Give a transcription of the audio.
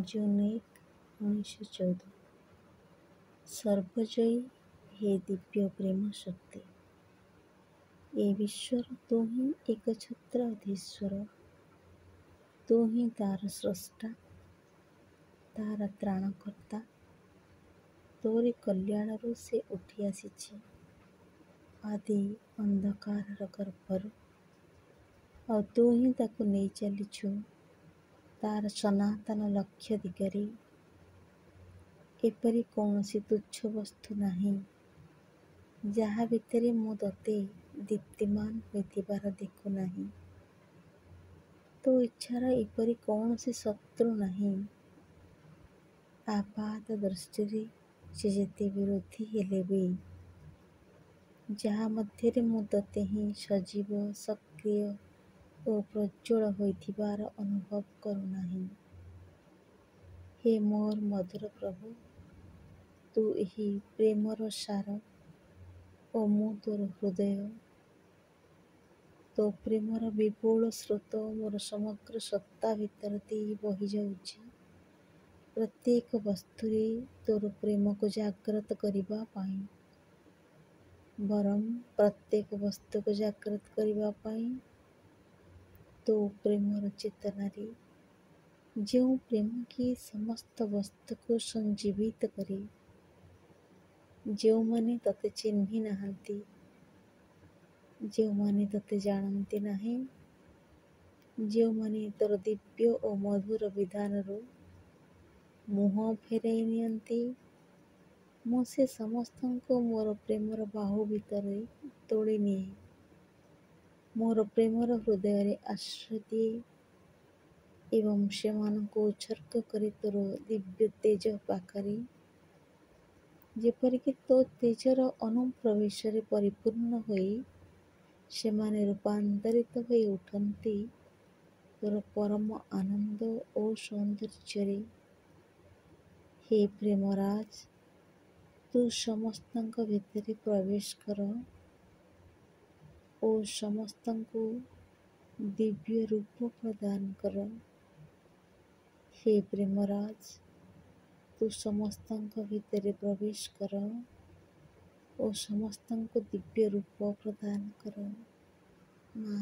June 1, 1914। ସର୍ବଜୟୀ ହେ ଦିବ୍ୟ ପ୍ରେମ ଶକ୍ତି, ଏ ବିଶ୍ୱର ତୁ ହିଁ ଏକଛତ୍ର ଅଧୀଶ୍ୱର। ତୁ ହିଁ ତାର ସ୍ରଷ୍ଟା, ତାର ତ୍ରାଣକର୍ତ୍ତା। ତୋରି କଲ୍ୟାଣରୁ ସେ ଉଠି ଆସିଛି ଆଦି ଅନ୍ଧକାରର ଗର୍ଭରୁ, ଆଉ ତୁ ହିଁ ତାକୁ ନେଇ ଚାଲିଛୁ ତାର ସନାତନ ଲକ୍ଷ୍ୟ ଦିଗରେ। ଏପରି କୌଣସି ତୁଚ୍ଛ ବସ୍ତୁ ନାହିଁ ଯାହା ଭିତରେ ମୁଁ ତୋତେ ଦୀପ୍ତିମାନ ହୋଇଥିବାର ଦେଖୁନାହିଁ। ତୋ ଇଚ୍ଛାର ଏପରି କୌଣସି ଶତ୍ରୁ ନାହିଁ ଆପାତ ଦୃଷ୍ଟିରେ ସେ ଯେତେ ବିରୋଧୀ ହେଲେ ବି, ଯାହା ମଧ୍ୟରେ ମୁଁ ତୋତେ ହିଁ ସଜୀବ, ସକ୍ରିୟ ଓ ପ୍ରଜ୍ୱଳ ହୋଇଥିବାର ଅନୁଭବ କରୁନାହିଁ। ହେ ମୋର ମଧୁର ପ୍ରଭୁ, ତୁ ଏହି ପ୍ରେମର ସାର ଓ ମୁଁ ତୋର ହୃଦୟ। ତୋ ପ୍ରେମର ବିପୁଳ ସ୍ରୋତ ମୋର ସମଗ୍ର ସତ୍ତା ଭିତର ଦେଇ ବହିଯାଉଛି ପ୍ରତ୍ୟେକ ବସ୍ତୁରେ ତୋର ପ୍ରେମକୁ ଜାଗ୍ରତ କରିବା ପାଇଁ। ବରଂ ପ୍ରତ୍ୟେକ ବସ୍ତୁକୁ ଜାଗ୍ରତ କରିବା ପାଇଁ ତୋ ପ୍ରେମର ଚେତନାରେ, ଯେଉଁ ପ୍ରେମ କି ସମସ୍ତ ବସ୍ତୁକୁ ସଞ୍ଜୀବିତ କରେ। ଯେଉଁମାନେ ତୋତେ ଚିହ୍ନି ନାହାନ୍ତି, ଯେଉଁମାନେ ତୋତେ ଜାଣନ୍ତି ନାହିଁ, ଯେଉଁମାନେ ତୋର ଦିବ୍ୟ ଓ ମଧୁର ବିଧାନରୁ ମୁହଁ ଫେରାଇ ନିଅନ୍ତି, ମୁଁ ସେ ସମସ୍ତଙ୍କୁ ମୋର ପ୍ରେମର ବାହୁ ଭିତରେ ତୋଳି ନିଏ, ମୋର ପ୍ରେମର ହୃଦୟରେ ଆଶ୍ରୟ ଦିଏ ଏବଂ ସେମାନଙ୍କୁ ଉତ୍ସର୍ଗ କରେ ତୋର ଦିବ୍ୟ ତେଜ ପାଖରେ, ଯେପରିକି ତୋ ତେଜର ଅନୁପ୍ରବେଶରେ ପରିପୂର୍ଣ୍ଣ ହୋଇ ସେମାନେ ରୂପାନ୍ତରିତ ହୋଇ ଉଠନ୍ତି ତୋର ପରମ ଆନନ୍ଦ ଓ ସୌନ୍ଦର୍ଯ୍ୟରେ। ହେ ପ୍ରେମରାଜ, ତୁ ସମସ୍ତଙ୍କ ଭିତରେ ପ୍ରବେଶ କର ଓ ସମସ୍ତଙ୍କୁ ଦିବ୍ୟ ରୂପ ପ୍ରଦାନ କର। ହେ ପ୍ରେମରାଜ, ତୁ ସମସ୍ତଙ୍କ ଭିତରେ ପ୍ରବେଶ କର ଓ ସମସ୍ତଙ୍କୁ ଦିବ୍ୟ ରୂପ ପ୍ରଦାନ କର। ମା।